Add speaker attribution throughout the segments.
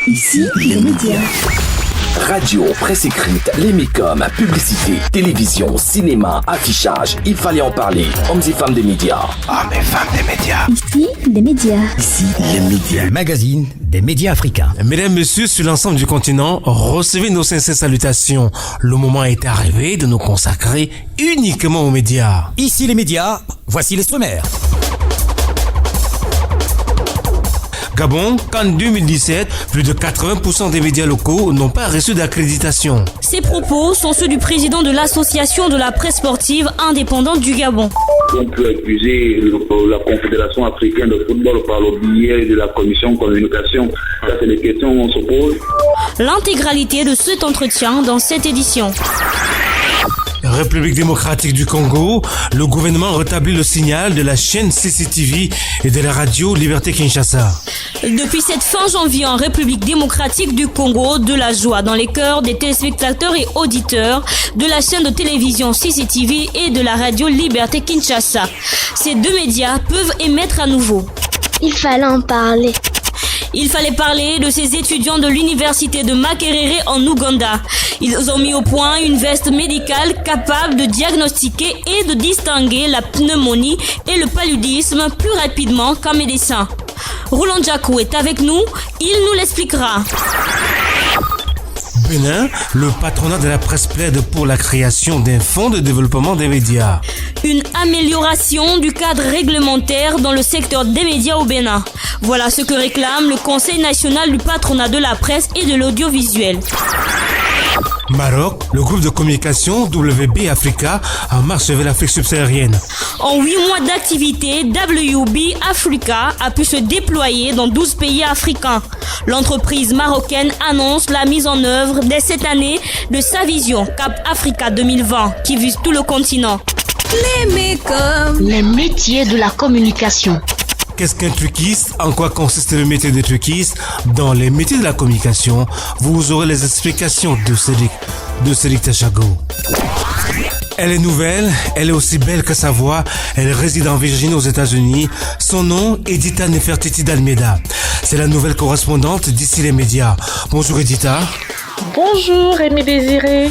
Speaker 1: Ici, les médias.
Speaker 2: Radio, presse écrite, les mécom, publicité, télévision, cinéma, affichage, il fallait en parler. Hommes et femmes des médias. Hommes et femmes des médias.
Speaker 1: Ici, les médias.
Speaker 2: Ici, les médias.
Speaker 3: Le magazine des médias africains.
Speaker 4: Mesdames, messieurs, sur l'ensemble du continent, recevez nos sincères salutations. Le moment est arrivé de nous consacrer uniquement aux médias.
Speaker 3: Ici les médias, voici les sommaires.
Speaker 4: Gabon, qu'en 2017, plus de 80% des médias locaux n'ont pas reçu d'accréditation.
Speaker 5: Ces propos sont ceux du président de l'association de la presse sportive indépendante du Gabon.
Speaker 6: On peut accuser la Confédération africaine de football par le biais de la commission communication. Ça, c'est des questions qu'on se pose.
Speaker 5: L'intégralité de cet entretien dans cette édition.
Speaker 4: République démocratique du Congo, le gouvernement rétablit le signal de la chaîne CCTV et de la radio Liberté Kinshasa.
Speaker 5: Depuis cette fin janvier en République démocratique du Congo, de la joie dans les cœurs des téléspectateurs et auditeurs de la chaîne de télévision CCTV et de la radio Liberté Kinshasa. Ces deux médias peuvent émettre à nouveau.
Speaker 7: Il fallait en parler.
Speaker 5: Il fallait parler de ces étudiants de l'université de Makerere en Ouganda. Ils ont mis au point une veste médicale capable de diagnostiquer et de distinguer la pneumonie et le paludisme plus rapidement qu'un médecin. Roland Djakou est avec nous, il nous l'expliquera.
Speaker 4: Bénin, le patronat de la presse plaide pour la création d'un fonds de développement des médias.
Speaker 5: Une amélioration du cadre réglementaire dans le secteur des médias au Bénin. Voilà ce que réclame le Conseil national du patronat de la presse et de l'audiovisuel.
Speaker 4: Maroc, le groupe de communication WB Africa en marche vers l'Afrique subsaharienne.
Speaker 5: En 8 mois d'activité, WB Africa a pu se déployer dans 12 pays africains. L'entreprise marocaine annonce la mise en œuvre dès cette année de sa vision Cap Africa 2020 qui vise tout le continent.
Speaker 7: Les métiers de la communication.
Speaker 4: Qu'est-ce qu'un truquiste? En quoi consiste le métier de truquiste? Dans les métiers de la communication, vous aurez les explications de Cédric Tachago. Elle est nouvelle, elle est aussi belle que sa voix, elle réside en Virginie aux États-Unis. Son nom, Edita Nefertiti d'Almeida. C'est la nouvelle correspondante d'Ici les médias. Bonjour Edita.
Speaker 8: Bonjour Aimé Désiré.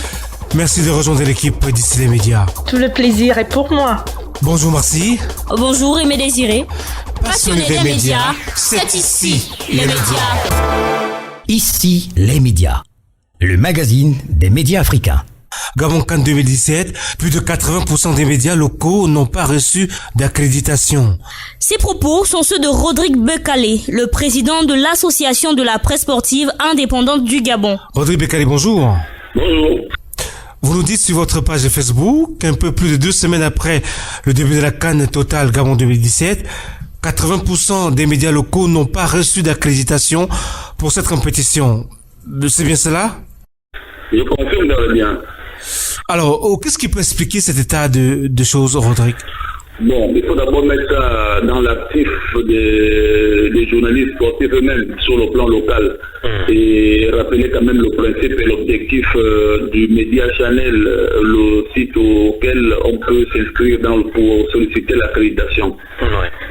Speaker 4: Merci de rejoindre l'équipe d'Ici les médias.
Speaker 8: Tout le plaisir est pour moi.
Speaker 4: Bonjour Marcy.
Speaker 5: Bonjour Aimé Désiré.
Speaker 4: Passionné des médias, c'est ici les médias.
Speaker 3: Ici les médias. Le magazine des médias africains.
Speaker 4: Gabon qu'en 2017, plus de 80% des médias locaux n'ont pas reçu d'accréditation.
Speaker 5: Ces propos sont ceux de Rodrigue Bekale, le président de l'association de la presse sportive indépendante du Gabon.
Speaker 4: Rodrigue Bekale, bonjour.
Speaker 6: Bonjour.
Speaker 4: Vous nous dites sur votre page Facebook qu'un peu plus de 2 semaines après le début de la CAN Total Gabon 2017, 80% des médias locaux n'ont pas reçu d'accréditation pour cette compétition. C'est bien cela?
Speaker 6: Je confirme dans le bien.
Speaker 4: Alors, qu'est-ce qui peut expliquer cet état de choses, Rodrigue?
Speaker 6: Bon, il faut d'abord mettre ça dans l'actif des journalistes sportifs eux-mêmes sur le plan local et rappeler quand même le principe et l'objectif du Média Channel, le site auquel on peut s'inscrire pour solliciter l'accréditation.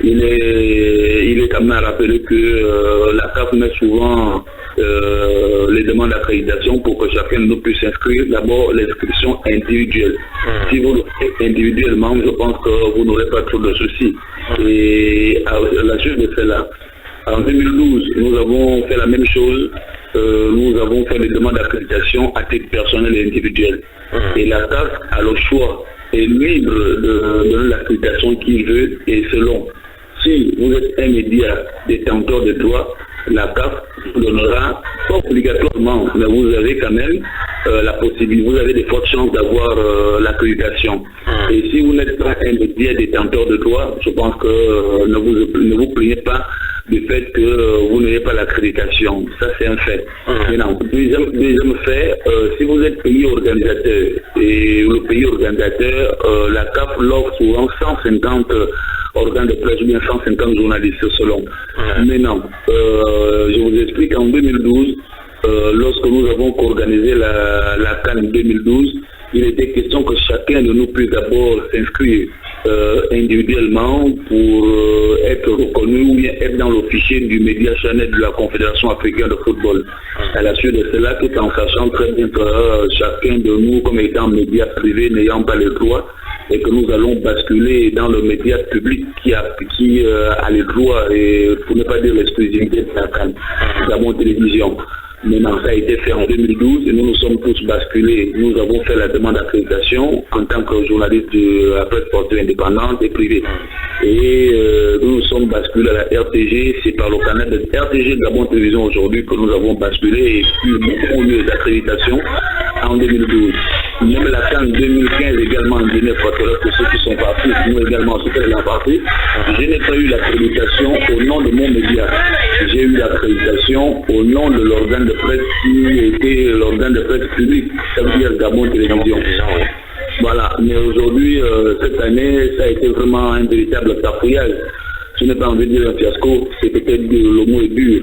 Speaker 6: Il est quand même à rappeler que la CAF met souvent les demandes d'accréditation pour que chacun de nous puisse s'inscrire. D'abord, l'inscription individuelle. Si vous le faites individuellement, je pense que vous n'aurez pas trop de soucis. Et à la suite de cela, en 2012, nous avons fait la même chose. Nous avons fait des demandes d'accréditation à titre personnel et individuel. Et la CAF a le choix, est libre de donner l'accréditation qu'il veut et selon. Si vous êtes un média détenteur de droits, la CAF vous donnera, pas obligatoirement, mais vous avez quand même la possibilité, vous avez de fortes chances d'avoir l'accréditation. Et si vous n'êtes pas un média détenteur de droits, je pense que ne vous plaignez pas du fait que vous n'ayez pas l'accréditation. Ça, c'est un fait. Maintenant, deuxième fait, si vous êtes pays organisateur, et le pays organisateur, la CAF l'offre souvent 150 organes de presse ou bien 150 journalistes selon. Maintenant, je vous explique, en 2012, lorsque nous avons organisé la CAN 2012, il était question que chacun de nous puisse d'abord s'inscrire individuellement pour être reconnu ou bien être dans le fichier du Média Channel de la Confédération africaine de football. À la suite de cela, tout en sachant très bien que chacun de nous, comme étant média privé, n'ayant pas le droit, et que nous allons basculer dans le média public qui a les droits, et pour ne pas dire l'exclusivité de la CAN, Gabon Télévision. Maintenant, ça a été fait en 2012 et nous sommes tous basculés. Nous avons fait la demande d'accréditation en tant que journaliste de la presse sportive indépendante et privée. Et nous nous sommes basculés à la RTG. C'est par le canal de RTG de Gabon Télévision aujourd'hui que nous avons basculé et eu beaucoup d'accréditation en 2012. Même la CAN 2015 également en Guinée équatoriale pour ceux qui sont partis, nous également ceux qui sont partis. Je n'ai pas eu l'accréditation au nom de mon média. J'ai eu l'accréditation au nom de l'organe de presse qui était l'organe de presse public, ça veut dire Gabon Télévision. Voilà, mais aujourd'hui, cette année, ça a été vraiment un véritable cafouillage. Je n'ai pas envie de dire un fiasco, c'est peut-être le mot est dur.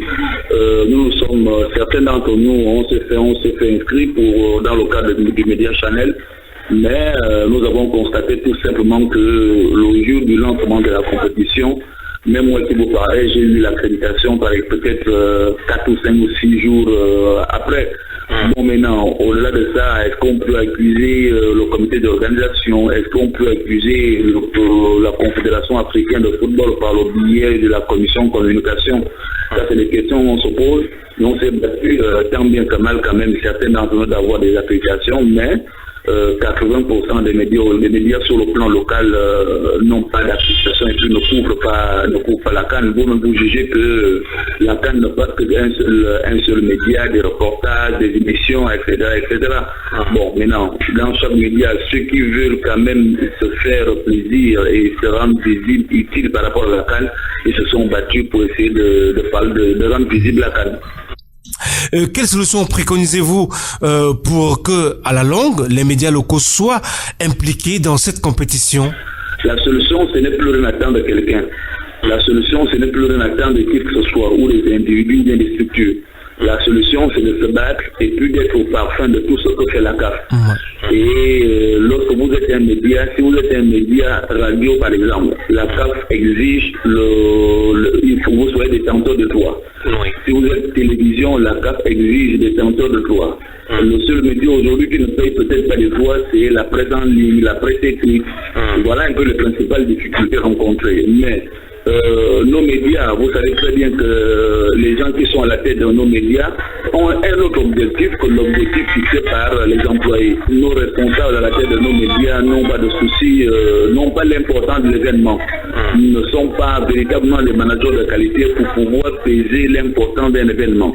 Speaker 6: Nous sommes, certains d'entre nous, on s'est fait inscrire dans le cadre du Média Channel, mais nous avons constaté tout simplement que le jour du lancement de la compétition, même moi qui vous parlais, j'ai eu l'accréditation peut-être 4 ou 5 ou 6 jours après. Bon, maintenant, au-delà de ça, est-ce qu'on peut accuser le comité d'organisation? Est-ce qu'on peut accuser la Confédération africaine de football par le biais de la commission de communication? Ça, c'est des questions qu'on se pose. Nous, on s'est battu tant bien que mal quand même, certains d'entre nous d'avoir des accréditations, mais 80% des médias sur le plan local n'ont pas d'accréditation et puis ne couvrent pas la CAN. Vous jugez que la CAN ne passe qu'un seul média, des reportages, des émissions, etc. Bon, maintenant, dans chaque média, ceux qui veulent quand même se faire plaisir et se rendre visibles, utiles par rapport à la CAN, ils se sont battus pour essayer de rendre visible la CAN.
Speaker 4: Quelle solution préconisez-vous pour que, à la longue, les médias locaux soient impliqués dans cette compétition?
Speaker 6: La solution, ce n'est plus rien attendre de quelqu'un. La solution, ce n'est plus rien attendre de qui que ce soit, ou des individus, ou bien des structures. La solution, c'est de se battre et puis d'être au parfum de tout ce que fait la CAF. Et lorsque vous êtes un média, si vous êtes un média radio par exemple, la CAF exige il faut que vous soyez détenteur de droit. Si vous êtes télévision, la CAF exige détenteur de droit. Le seul média aujourd'hui qui ne paye peut-être pas les droits, c'est la presse en ligne, la presse écrite. Voilà un peu les principales difficultés rencontrées. Mais nos médias, vous savez très bien que les gens qui sont à la tête de nos médias ont un autre objectif que l'objectif fixé par les employés. Nos responsables à la tête de nos médias n'ont pas de soucis, n'ont pas l'importance de l'événement. Ils ne sont pas véritablement des managers de qualité pour pouvoir peser l'importance d'un événement.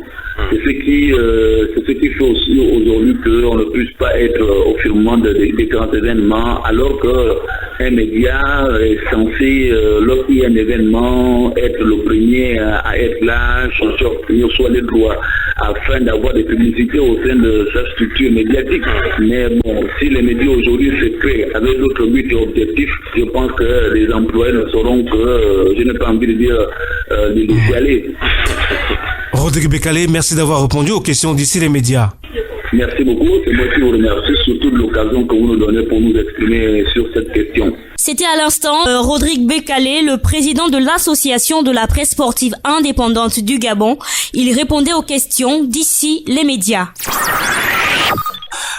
Speaker 6: C'est ce qui fait aussi aujourd'hui qu'on ne puisse pas être au firmament des grands événements, alors qu'un média est censé, lorsqu'il y a un événement, être le premier à être là, obtenir soit les droits, afin d'avoir des publicités au sein de sa structure médiatique. Mais bon, si les médias aujourd'hui se créent avec d'autres buts et objectifs, je pense que les employés ne sauront que, je n'ai pas envie de dire, de laisser aller.
Speaker 4: Rodrigue Bekale, merci d'avoir répondu aux questions d'ici les médias.
Speaker 6: Merci beaucoup, c'est moi qui vous remercie, surtout de l'occasion que vous nous donnez pour nous exprimer sur cette question.
Speaker 5: C'était à l'instant Rodrigue Bekale, le président de l'association de la presse sportive indépendante du Gabon. Il répondait aux questions d'ici les médias.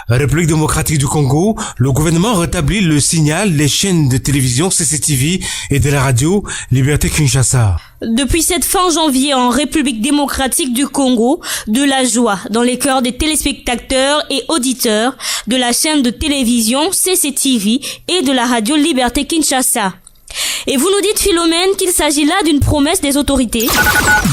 Speaker 4: République démocratique du Congo, le gouvernement rétablit le signal des chaînes de télévision CCTV et de la radio Liberté Kinshasa.
Speaker 5: Depuis cette fin janvier en République démocratique du Congo, de la joie dans les cœurs des téléspectateurs et auditeurs de la chaîne de télévision CCTV et de la radio Liberté Kinshasa. Et vous nous dites, Philomène, qu'il s'agit là d'une promesse des autorités.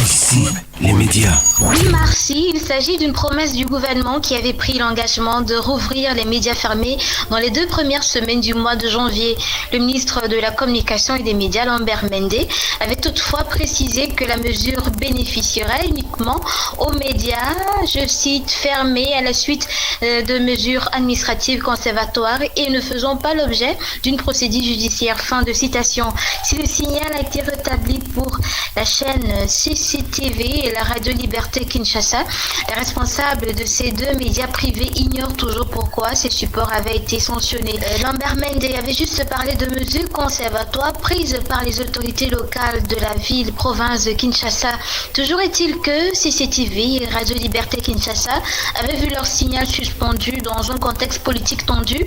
Speaker 2: Ici, les médias.
Speaker 7: Oui, Marcy, il s'agit d'une promesse du gouvernement qui avait pris l'engagement de rouvrir les médias fermés dans les 2 premières semaines du mois de janvier. Le ministre de la Communication et des Médias, Lambert Mende, avait toutefois précisé que la mesure bénéficierait uniquement aux médias, je cite, fermés à la suite de mesures administratives conservatoires et ne faisant pas l'objet d'une procédure judiciaire. Fin de citation. Si le signal a été rétabli pour la chaîne CCTV CCTV et la Radio Liberté Kinshasa. Les responsables de ces deux médias privés ignorent toujours pourquoi ces supports avaient été sanctionnés. Lambert Mende avait juste parlé de mesures conservatoires prises par les autorités locales de la ville-province de Kinshasa. Toujours est-il que CCTV et Radio Liberté Kinshasa avaient vu leur signal suspendu dans un contexte politique tendu,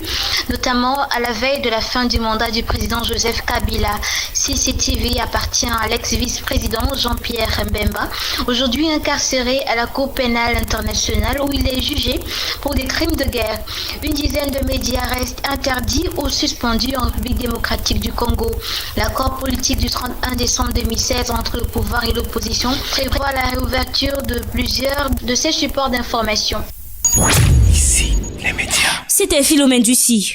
Speaker 7: notamment à la veille de la fin du mandat du président Joseph Kabila. CCTV appartient à l'ex-vice-président Jean-Pierre Mbemba, aujourd'hui incarcéré à la Cour pénale internationale où il est jugé pour des crimes de guerre. Une dizaine de médias restent interdits ou suspendus en République démocratique du Congo. L'accord politique du 31 décembre 2016 entre le pouvoir et l'opposition prévoit la réouverture de plusieurs de ces supports d'information.
Speaker 2: Ici, les médias.
Speaker 5: C'était Philomène Ducy.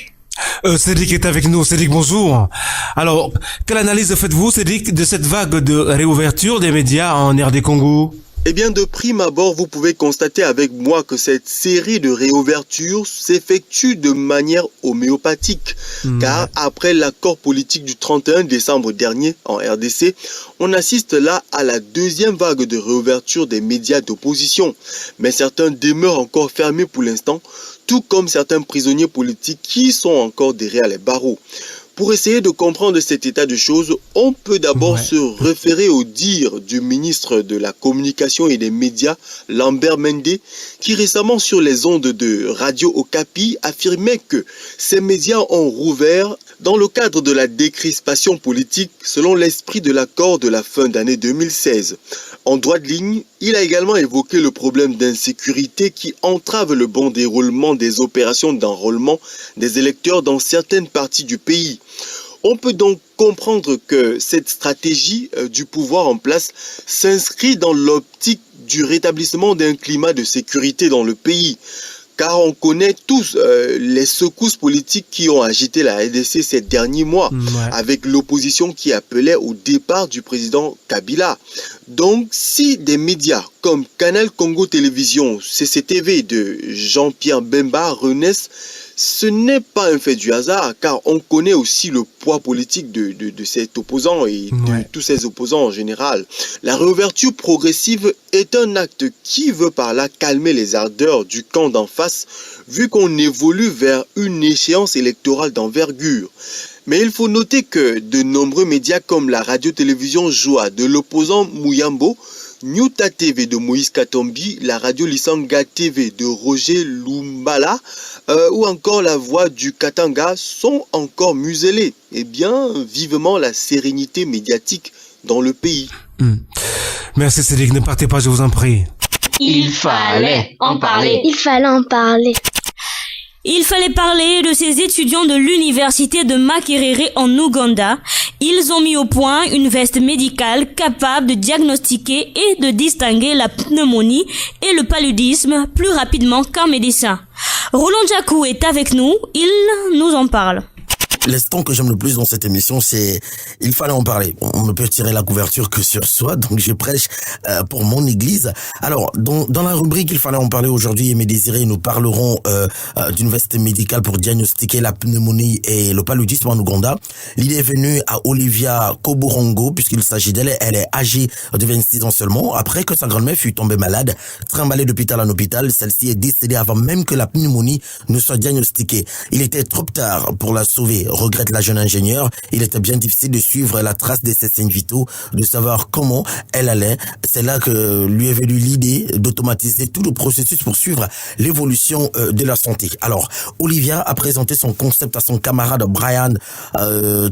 Speaker 4: Cédric est avec nous. Cédric, bonjour. Alors, quelle analyse faites-vous, Cédric, de cette vague de réouverture des médias en RD Congo ?
Speaker 9: Eh bien, de prime abord, vous pouvez constater avec moi que cette série de réouvertures s'effectue de manière homéopathique. Car après l'accord politique du 31 décembre dernier en RDC, on assiste là à la deuxième vague de réouverture des médias d'opposition. Mais certains demeurent encore fermés pour l'instant, tout comme certains prisonniers politiques qui sont encore derrière les barreaux. Pour essayer de comprendre cet état de choses, on peut d'abord se référer au dire du ministre de la Communication et des Médias, Lambert Mende, qui récemment sur les ondes de Radio Okapi affirmait que ces médias ont rouvert dans le cadre de la décrispation politique selon l'esprit de l'accord de la fin d'année 2016. En droit de ligne, il a également évoqué le problème d'insécurité qui entrave le bon déroulement des opérations d'enrôlement des électeurs dans certaines parties du pays. On peut donc comprendre que cette stratégie du pouvoir en place s'inscrit dans l'optique du rétablissement d'un climat de sécurité dans le pays. Car on connaît tous les secousses politiques qui ont agité la RDC ces derniers mois, avec l'opposition qui appelait au départ du président Kabila. Donc, si des médias comme Canal Congo Télévision, CCTV de Jean-Pierre Mbemba renaissent, ce n'est pas un fait du hasard, car on connaît aussi le poids politique de cet opposant et de tous ces opposants en général. La réouverture progressive est un acte qui veut par là calmer les ardeurs du camp d'en face, vu qu'on évolue vers une échéance électorale d'envergure. Mais il faut noter que de nombreux médias comme la radio-télévision Joa de l'opposant Mouyambo, Nyuta TV de Moïse Katombi, la radio Lisanga TV de Roger Lumbala ou encore la voix du Katanga sont encore muselés. Eh bien, vivement la sérénité médiatique dans le pays.
Speaker 4: Merci Cédric, ne partez pas, je vous en prie.
Speaker 5: Il fallait en parler.
Speaker 1: Il fallait en parler.
Speaker 5: Il fallait parler de ces étudiants de l'université de Makerere en Ouganda. Ils ont mis au point une veste médicale capable de diagnostiquer et de distinguer la pneumonie et le paludisme plus rapidement qu'un médecin. Roland Djakou est avec nous, il nous en parle.
Speaker 10: L'instant que j'aime le plus dans cette émission, c'est il fallait en parler. On ne peut tirer la couverture que sur soi, donc je prêche pour mon église. Alors, dans la rubrique il fallait en parler aujourd'hui, Aimé Désiré, nous parlerons d'une veste médicale pour diagnostiquer la pneumonie et le paludisme en Ouganda. L'idée est venue à Olivia Koborongo, puisqu'il s'agit d'elle. Elle est âgée de 26 ans seulement. Après que sa grand-mère fut tombée malade, trimballée d'hôpital en hôpital, celle-ci est décédée avant même que la pneumonie ne soit diagnostiquée. Il était trop tard pour la sauver, regrette la jeune ingénieure. Il était bien difficile de suivre la trace de ses signes vitaux, de savoir comment elle allait. C'est là que lui est venue l'idée d'automatiser tout le processus pour suivre l'évolution de la santé. Alors, Olivia a présenté son concept à son camarade Brian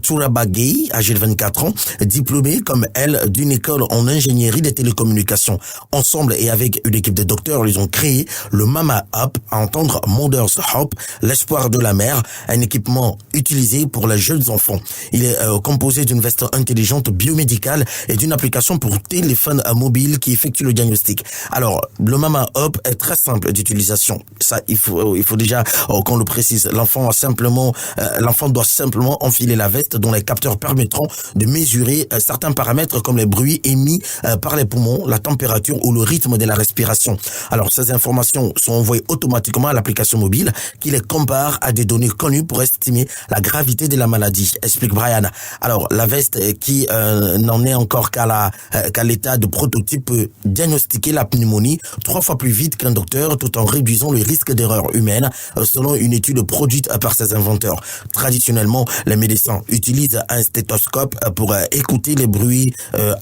Speaker 10: Tourabagay, âgé de 24 ans, diplômé comme elle d'une école en ingénierie des télécommunications. Ensemble et avec une équipe de docteurs, ils ont créé le Mama Hop, à entendre Mother's Hop, l'espoir de la mère, un équipement utilisé pour les jeunes enfants. Il est composé d'une veste intelligente biomédicale et d'une application pour téléphone mobile qui effectue le diagnostic. Alors, le Mama Hop est très simple d'utilisation. Ça, il faut déjà qu'on le précise. L'enfant doit simplement enfiler la veste dont les capteurs permettront de mesurer certains paramètres comme les bruits émis par les poumons, la température ou le rythme de la respiration. Alors, ces informations sont envoyées automatiquement à l'application mobile qui les compare à des données connues pour estimer la gravité gravité de la maladie, explique Brian. Alors, la veste qui n'en est encore qu'à l'état de prototype peut diagnostiquer la pneumonie 3 fois plus vite qu'un docteur tout en réduisant le risque d'erreur humaine selon une étude produite par ses inventeurs. Traditionnellement, les médecins utilisent un stéthoscope pour écouter les bruits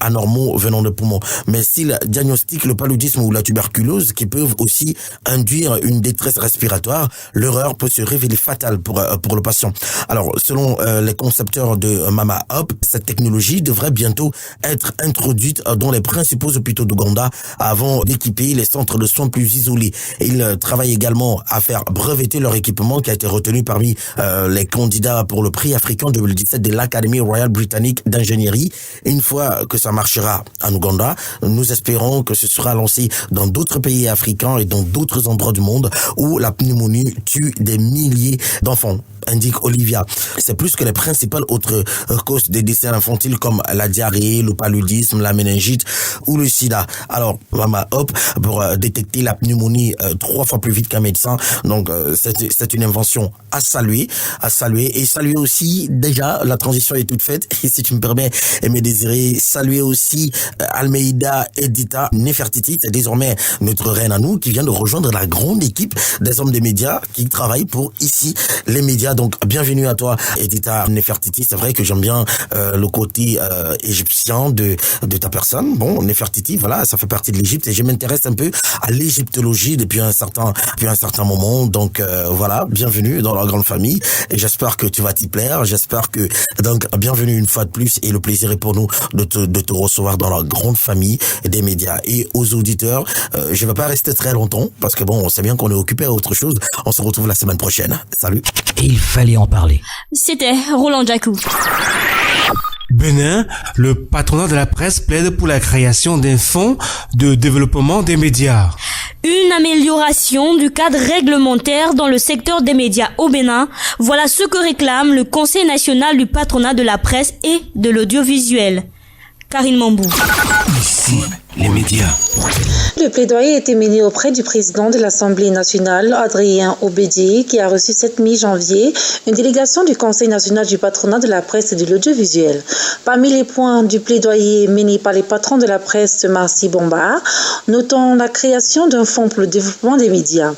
Speaker 10: anormaux venant des poumons. Mais s'ils diagnostiquent le paludisme ou la tuberculose qui peuvent aussi induire une détresse respiratoire, l'erreur peut se révéler fatale pour le patient. Alors, selon les concepteurs de Mama Hop, cette technologie devrait bientôt être introduite dans les principaux hôpitaux d'Ouganda avant d'équiper les centres de soins plus isolés. Ils travaillent également à faire breveter leur équipement qui a été retenu parmi les candidats pour le prix africain 2017 de l'Académie royale britannique d'ingénierie. Une fois que ça marchera en Ouganda, nous espérons que ce sera lancé dans d'autres pays africains et dans d'autres endroits du monde où la pneumonie tue des milliers d'enfants, indique Olivia. C'est plus que les principales autres causes des décès infantiles comme la diarrhée, le paludisme, la méningite ou le sida. Alors, Mama Hop, pour détecter la pneumonie 3 fois plus vite qu'un médecin, donc c'est une invention à saluer et saluer aussi, déjà, la transition est toute faite, et si tu me permets, Aimé Désiré, saluer aussi Almeida Edita Nefertiti, c'est désormais notre reine à nous, qui vient de rejoindre la grande équipe des hommes des médias qui travaillent pour ici les médias. Donc, bienvenue à toi, Edita Nefertiti. C'est vrai que j'aime bien le côté égyptien de ta personne. Bon, Nefertiti, voilà, ça fait partie de l'Égypte et je m'intéresse un peu à l'égyptologie depuis un certain moment. Donc, voilà, bienvenue dans la grande famille et j'espère que tu vas t'y plaire. J'espère que, donc, bienvenue une fois de plus et le plaisir est pour nous de te recevoir dans la grande famille des médias. Et aux auditeurs, je ne vais pas rester très longtemps parce que bon, on sait bien qu'on est occupé à autre chose. On se retrouve la semaine prochaine. Salut.
Speaker 3: Et il fallait en parler.
Speaker 5: C'était Roland Jacou.
Speaker 4: Bénin, le patronat de la presse plaide pour la création d'un fonds de développement des médias.
Speaker 5: Une amélioration du cadre réglementaire dans le secteur des médias au Bénin, voilà ce que réclame le Conseil national du patronat de la presse et de l'audiovisuel. Karine Mambou.
Speaker 2: Ici, les médias.
Speaker 11: Le plaidoyer a été mené auprès du président de l'Assemblée nationale, Adrien Obedi, qui a reçu cette mi-janvier une délégation du Conseil national du patronat de la presse et de l'audiovisuel. Parmi les points du plaidoyer mené par les patrons de la presse ce mardi Bombard, notons la création d'un fonds pour le développement des médias.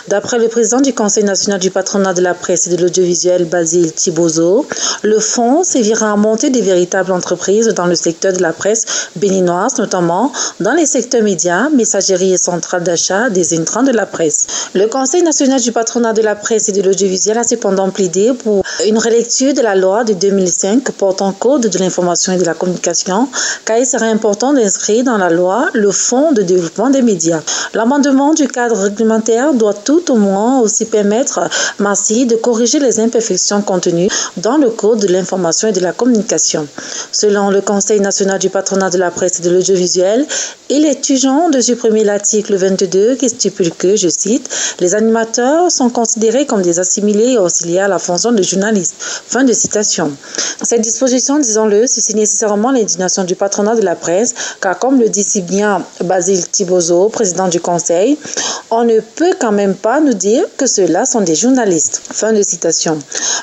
Speaker 11: D'après le président du Conseil national du patronat de la presse et de l'audiovisuel, Basile Thibozo, le fonds servira à monter des véritables entreprises dans le secteur de la presse béninoise, notamment dans les secteurs médias, messagerie et centrale d'achat des intrants de la presse. Le Conseil national du patronat de la presse et de l'audiovisuel a cependant plaidé pour une relecture de la loi de 2005 portant code de l'information et de la communication, car il serait important d'inscrire dans la loi le fonds de développement des médias. L'amendement du cadre réglementaire doit tout au moins aussi permettre Marcy de corriger les imperfections contenues dans le code de l'information et de la communication. Selon le Conseil national du patronat de la presse et de l'audiovisuel, il est urgent de supprimer l'article 22 qui stipule que, je cite, « Les animateurs sont considérés comme des assimilés et auxiliaires à la fonction de journaliste ». Fin de citation. Cette disposition, disons-le, suscite nécessairement l'indignation du patronat de la presse, car comme le dit si bien Basile Thibozo, président du Conseil, on ne peut quand même pas nous dire que ceux-là sont des journalistes. Fin de citation.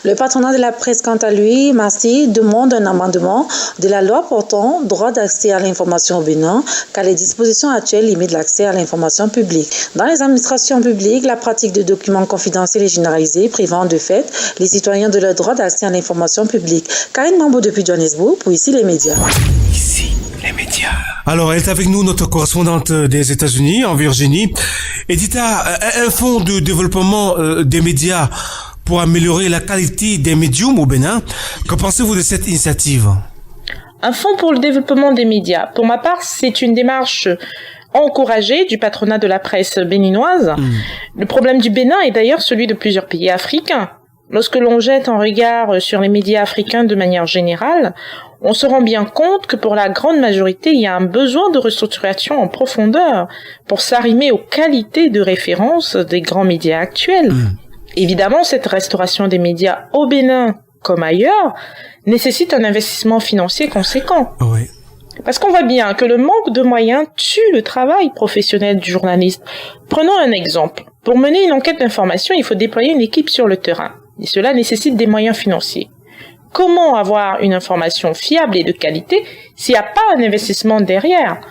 Speaker 11: Le patronat de la presse, quant à lui, Marcy, demande un amendement de la loi portant droit d'accès à l'information au Bénin, car les dispositions actuelles limitent l'accès à l'information publique. Dans les administrations publiques, la pratique de documents confidentiels est généralisée, privant de fait les citoyens de leur droit d'accès à l'information publique. Karine Mambo depuis Johannesburg, pour Ici les médias.
Speaker 2: Ici les médias.
Speaker 4: Alors, elle est avec nous, notre correspondante des États-Unis, en Virginie. Edita, un fonds de développement des médias pour améliorer la qualité des médiums au Bénin. Que pensez-vous de cette initiative?
Speaker 8: Un fonds pour le développement des médias. Pour ma part, c'est une démarche encouragée du patronat de la presse béninoise. Le problème du Bénin est d'ailleurs celui de plusieurs pays africains. Lorsque l'on jette un regard sur les médias africains de manière générale, on se rend bien compte que pour la grande majorité, il y a un besoin de restructuration en profondeur pour s'arrimer aux qualités de référence des grands médias actuels. Évidemment, cette restauration des médias au Bénin, comme ailleurs, nécessite un investissement financier conséquent.
Speaker 4: Oui.
Speaker 8: Parce qu'on voit bien que le manque de moyens tue le travail professionnel du journaliste. Prenons un exemple. Pour mener une enquête d'information, il faut déployer une équipe sur le terrain. Et cela nécessite des moyens financiers. Comment avoir une information fiable et de qualité s'il n'y a pas un investissement derrière?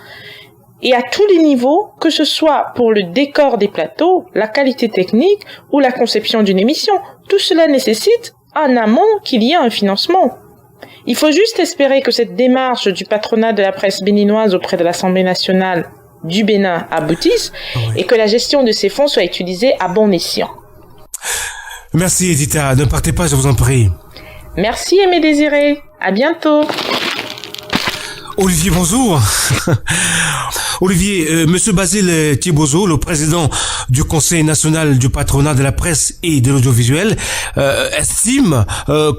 Speaker 8: Et à tous les niveaux, que ce soit pour le décor des plateaux, la qualité technique ou la conception d'une émission, tout cela nécessite en amont qu'il y ait un financement. Il faut juste espérer que cette démarche du patronat de la presse béninoise auprès de l'Assemblée nationale du Bénin aboutisse et que la gestion de ces fonds soit utilisée à bon escient.
Speaker 4: Merci Edita, ne partez pas, je vous en prie.
Speaker 8: Merci Aimé Désiré, à bientôt.
Speaker 4: Olivier, bonjour. Olivier, Monsieur Basile Thibozo, le président du Conseil national du patronat de la presse et de l'audiovisuel, estime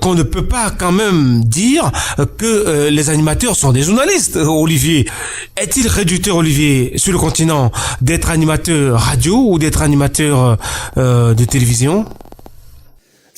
Speaker 4: qu'on ne peut pas quand même dire que les animateurs sont des journalistes. Olivier, est-il réducteur, Olivier, sur le continent, d'être animateur radio ou d'être animateur de télévision ?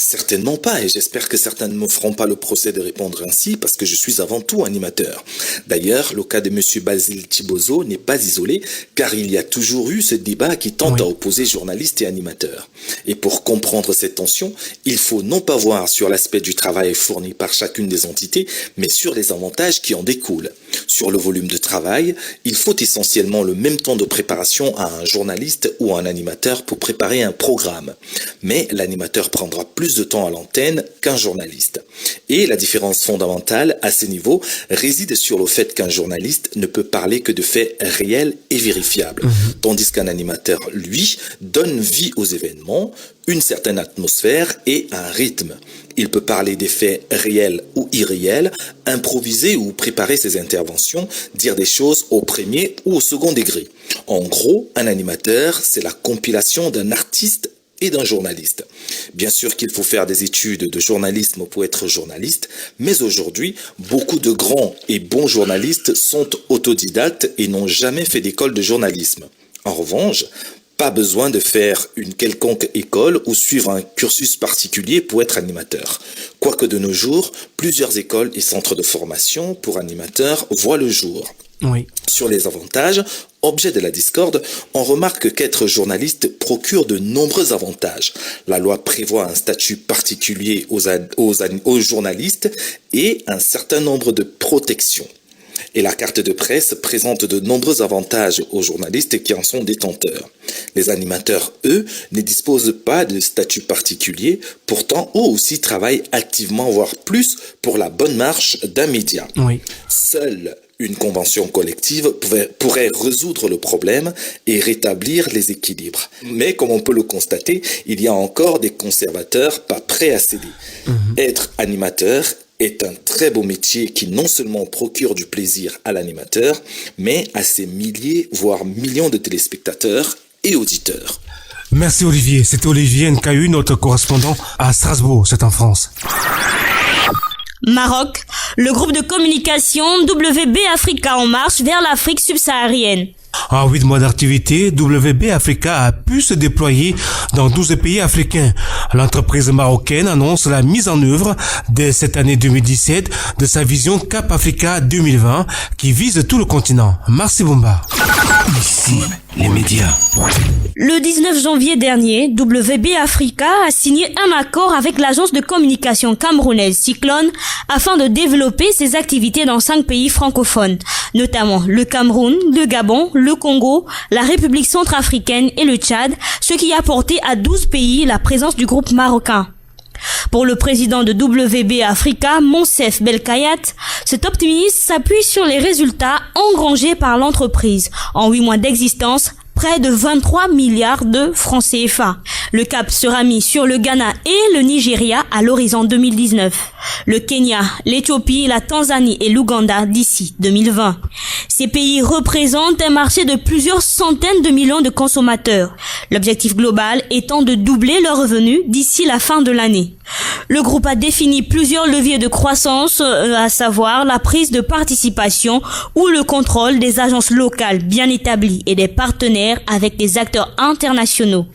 Speaker 12: Certainement pas, et j'espère que certains ne me feront pas le procès de répondre ainsi, parce que je suis avant tout animateur. D'ailleurs, le cas de Monsieur Basile Thibozo n'est pas isolé, car il y a toujours eu ce débat qui tente à opposer journalistes et animateurs. Et pour comprendre cette tension, il faut non pas voir sur l'aspect du travail fourni par chacune des entités, mais sur les avantages qui en découlent. Sur le volume de travail, il faut essentiellement le même temps de préparation à un journaliste ou à un animateur pour préparer un programme. Mais l'animateur prendra plus de temps à l'antenne qu'un journaliste. Et la différence fondamentale à ce niveau réside sur le fait qu'un journaliste ne peut parler que de faits réels et vérifiables, tandis qu'un animateur, lui, donne vie aux événements, une certaine atmosphère et un rythme. Il peut parler des faits réels ou irréels, improviser ou préparer ses interventions, dire des choses au premier ou au second degré. En gros, un animateur, c'est la compilation d'un artiste et d'un journaliste. Bien sûr qu'il faut faire des études de journalisme pour être journaliste, mais aujourd'hui, beaucoup de grands et bons journalistes sont autodidactes et n'ont jamais fait d'école de journalisme. En revanche, pas besoin de faire une quelconque école ou suivre un cursus particulier pour être animateur. Quoique de nos jours, plusieurs écoles et centres de formation pour animateurs voient le jour.
Speaker 4: Oui.
Speaker 12: Sur les avantages, objet de la discorde, on remarque qu'être journaliste procure de nombreux avantages. La loi prévoit un statut particulier aux journalistes et un certain nombre de protections. Et la carte de presse présente de nombreux avantages aux journalistes qui en sont détenteurs. Les animateurs, eux, ne disposent pas de statut particulier, pourtant eux aussi travaillent activement, voire plus, pour la bonne marche d'un média.
Speaker 4: Oui.
Speaker 12: Seule une convention collective pourrait résoudre le problème et rétablir les équilibres. Mais comme on peut le constater, il y a encore des conservateurs pas prêts à céder. Être animateur est un très beau métier qui non seulement procure du plaisir à l'animateur, mais à ses milliers, voire millions de téléspectateurs et auditeurs.
Speaker 4: Merci Olivier. C'était Olivier NKU, notre correspondant à Strasbourg, c'est en France.
Speaker 5: Maroc, le groupe de communication WB Africa en marche vers l'Afrique subsaharienne.
Speaker 4: En 8 mois d'activité, WB Africa a pu se déployer dans 12 pays africains. L'entreprise marocaine annonce la mise en œuvre dès cette année 2017 de sa vision Cap Africa 2020 qui vise tout le continent. Merci Bomba.
Speaker 2: Ici, les médias.
Speaker 5: Le 19 janvier dernier, WB Africa a signé un accord avec l'agence de communication camerounaise Cyclone afin de développer ses activités dans 5 pays francophones, notamment le Cameroun, le Gabon, le Congo, la République centrafricaine et le Tchad, ce qui a porté à 12 pays la présence du groupe marocain. Pour le président de WB Africa, Monsef Belkayat, cet optimisme s'appuie sur les résultats engrangés par l'entreprise en 8 mois d'existence, près de 23 milliards de francs CFA. Le cap sera mis sur le Ghana et le Nigeria à l'horizon 2019. Le Kenya, l'Éthiopie, la Tanzanie et l'Ouganda d'ici 2020. Ces pays représentent un marché de plusieurs centaines de millions de consommateurs. L'objectif global étant de doubler leurs revenus d'ici la fin de l'année. Le groupe a défini plusieurs leviers de croissance, à savoir la prise de participation ou le contrôle des agences locales bien établies et des partenaires avec des acteurs internationaux.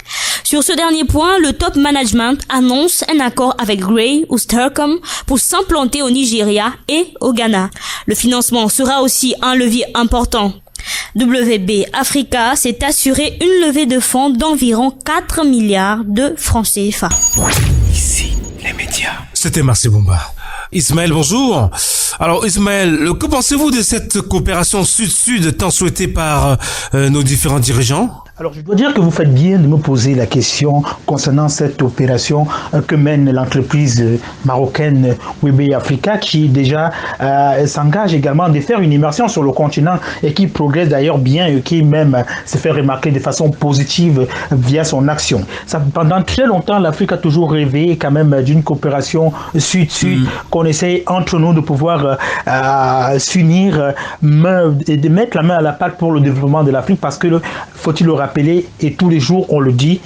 Speaker 5: Sur ce dernier point, le top management annonce un accord avec Grey ou Starcom pour s'implanter au Nigeria et au Ghana. Le financement sera aussi un levier important. WB Africa s'est assuré une levée de fonds d'environ 4 milliards de francs CFA.
Speaker 2: Ici, les médias.
Speaker 4: C'était Marcy Boumba. Ismaël, bonjour. Alors Ismaël, que pensez-vous de cette coopération sud-sud tant souhaitée par nos différents dirigeants ?
Speaker 13: Alors, je dois dire que vous faites bien de me poser la question concernant cette opération que mène l'entreprise marocaine Webe Africa, qui déjà s'engage également de faire une immersion sur le continent et qui progresse d'ailleurs bien et qui même se fait remarquer de façon positive via son action. Pendant très longtemps, l'Afrique a toujours rêvé quand même d'une coopération sud-sud, qu'on essaye entre nous de pouvoir s'unir et de mettre la main à la pâte pour le développement de l'Afrique, parce que, faut-il le rappeler, et tous les jours on le dit,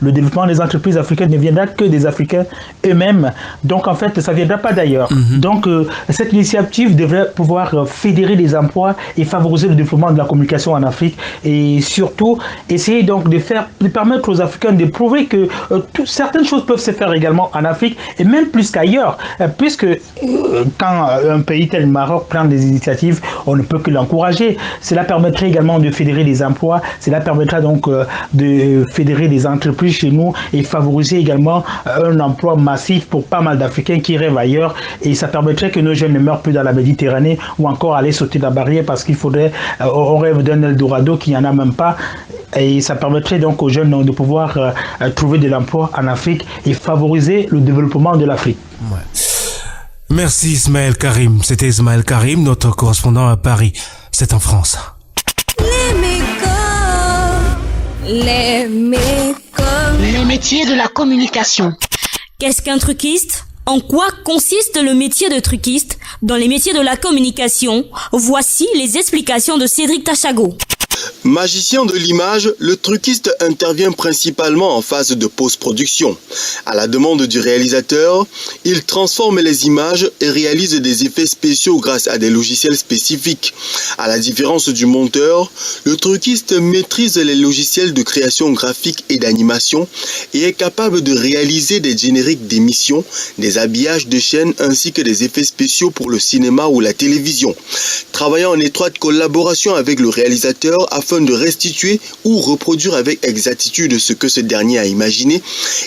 Speaker 13: le développement des entreprises africaines ne viendra que des Africains eux-mêmes. Donc en fait, ça ne viendra pas d'ailleurs. Donc cette initiative devrait pouvoir fédérer les emplois et favoriser le développement de la communication en Afrique, et surtout essayer donc de permettre aux Africains de prouver que certaines choses peuvent se faire également en Afrique, et même plus qu'ailleurs, puisque quand un pays tel le Maroc prend des initiatives, on ne peut que l'encourager. Cela permettrait également de fédérer les emplois, cela permettra donc de fédérer des entreprises chez nous et favoriser également un emploi massif pour pas mal d'Africains qui rêvent ailleurs, et ça permettrait que nos jeunes ne meurent plus dans la Méditerranée ou encore aller sauter la barrière, parce qu'il faudrait, on rêve d'un Eldorado qui n'y en a même pas, et ça permettrait donc aux jeunes de pouvoir trouver de l'emploi en Afrique et favoriser le développement de l'Afrique.
Speaker 4: Ouais. Merci Ismaël Karim. C'était Ismaël Karim, notre correspondant à Paris. C'est en France.
Speaker 5: Les métiers de la communication. Qu'est-ce qu'un truquiste ? En quoi consiste le métier de truquiste dans les métiers de la communication ? Voici les explications de Cédric Tachago.
Speaker 9: Magicien de l'image, le truquiste intervient principalement en phase de post-production. À la demande du réalisateur, il transforme les images et réalise des effets spéciaux grâce à des logiciels spécifiques. À la différence du monteur, le truquiste maîtrise les logiciels de création graphique et d'animation et est capable de réaliser des génériques d'émissions, des habillages de chaînes ainsi que des effets spéciaux pour le cinéma ou la télévision. Travaillant en étroite collaboration avec le réalisateur afin de restituer ou reproduire avec exactitude ce que ce dernier a imaginé,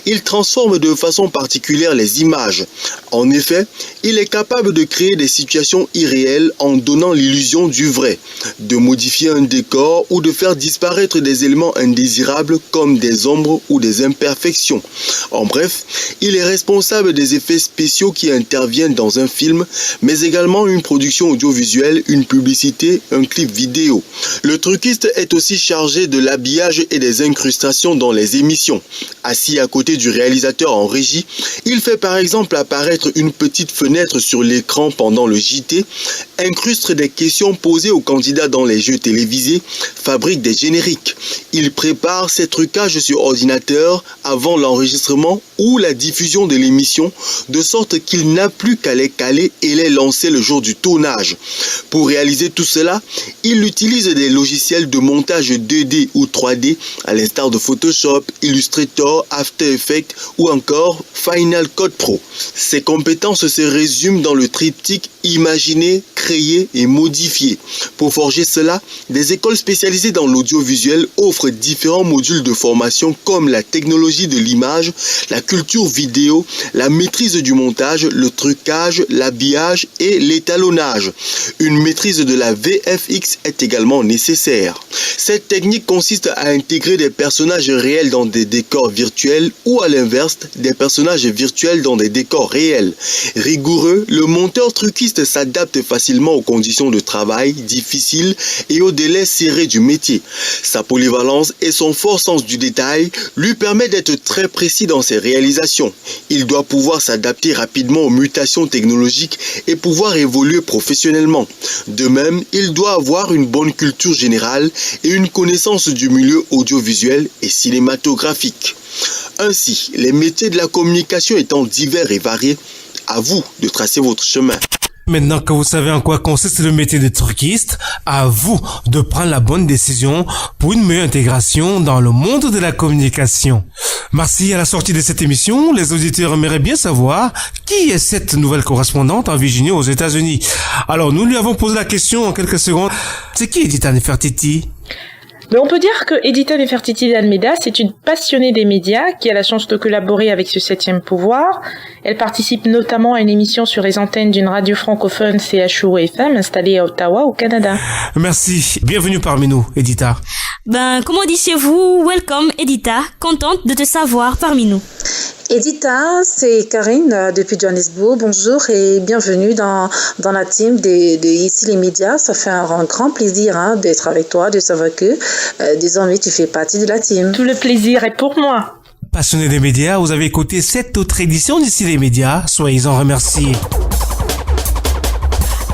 Speaker 9: il transforme de façon particulière les images. En effet, il est capable de créer des situations irréelles en donnant l'illusion du vrai, de modifier un décor ou de faire disparaître des éléments indésirables comme des ombres ou des imperfections. En bref, il est responsable des effets spéciaux qui interviennent dans un film, mais également une production audiovisuelle, une publicité, un clip vidéo. Le truquiste est aussi chargé de l'habillage et des incrustations dans les émissions. Assis à côté du réalisateur en régie, il fait par exemple apparaître une petite fenêtre sur l'écran pendant le JT, incruste des questions posées aux candidats dans les jeux télévisés, fabrique des génériques. Il prépare ses trucages sur ordinateur avant l'enregistrement ou la diffusion de l'émission, de sorte qu'il n'a plus qu'à les caler et les lancer le jour du tournage. Pour réaliser tout cela, il utilise des logiciels de montage 2D ou 3D à l'instar de Photoshop, Illustrator, After Effects ou encore Final Cut Pro. Ses compétences se résument dans le triptyque imaginer, créer et modifier. Pour forger cela, des écoles spécialisées dans l'audiovisuel offrent différents modules de formation comme la technologie de l'image, la culture vidéo, la maîtrise du montage, le trucage, l'habillage et l'étalonnage. Une maîtrise de la VFX est également nécessaire. Cette technique consiste à intégrer des personnages réels dans des décors virtuels ou à l'inverse, des personnages virtuels dans des décors réels. Rigoureux, le monteur truquiste s'adapte facilement aux conditions de travail difficiles et aux délais serrés du métier. Sa polyvalence et son fort sens du détail lui permettent d'être très précis dans ses réalisations. Il doit pouvoir s'adapter rapidement aux mutations technologiques et pouvoir évoluer professionnellement. De même, il doit avoir une bonne culture générale et une connaissance du milieu audiovisuel et cinématographique. Ainsi, les métiers de la communication étant divers et variés, à vous de tracer votre chemin.
Speaker 4: Maintenant que vous savez en quoi consiste le métier de truquiste, à vous de prendre la bonne décision pour une meilleure intégration dans le monde de la communication. Merci. À la sortie de cette émission, les auditeurs aimeraient bien savoir qui est cette nouvelle correspondante en Virginie aux États-Unis. Alors, nous lui avons posé la question en quelques secondes. C'est qui Edita Nefertiti?
Speaker 8: Mais on peut dire que Edita Nefertiti d'Almeida, c'est une passionnée des médias qui a la chance de collaborer avec ce 7e pouvoir. Elle participe notamment à une émission sur les antennes d'une radio francophone CHU FM installée à Ottawa, au Canada.
Speaker 4: Merci. Bienvenue parmi nous, Edita.
Speaker 5: Comme on dit chez vous, welcome Edita. Contente de te savoir parmi nous.
Speaker 11: Edita, c'est Karine depuis Johannesburg. Bonjour et bienvenue dans la team de Ici les médias. Ça fait un grand plaisir d'être avec toi, de savoir que désormais tu fais partie de la team.
Speaker 8: Tout le plaisir est pour moi.
Speaker 4: Passionnés des médias, vous avez écouté cette autre édition d'Ici les médias. Soyez-en remerciés.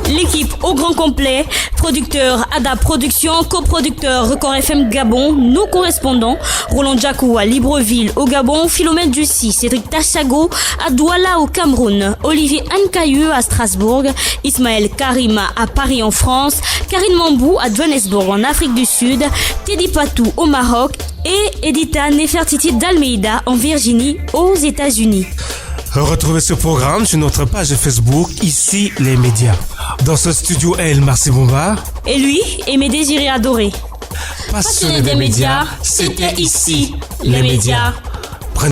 Speaker 5: L'équipe au grand complet, producteur Ada Productions, coproducteur Record FM Gabon, nos correspondants, Roland Djakou à Libreville au Gabon, Philomène Dussi, Cédric Tachago à Douala au Cameroun, Olivier Ancailleux à Strasbourg, Ismaël Karima à Paris en France, Karine Mambou à Johannesburg en Afrique du Sud, Teddy Patou au Maroc et Edita Nefertiti d'Almeida en Virginie aux États-Unis.
Speaker 4: Retrouvez ce programme sur notre page Facebook, Ici les médias. Dans ce studio, elle, Marcy Bombard.
Speaker 5: Et lui, Aimé Désiré Adoré.
Speaker 4: Passionné des médias, c'était Ici les médias.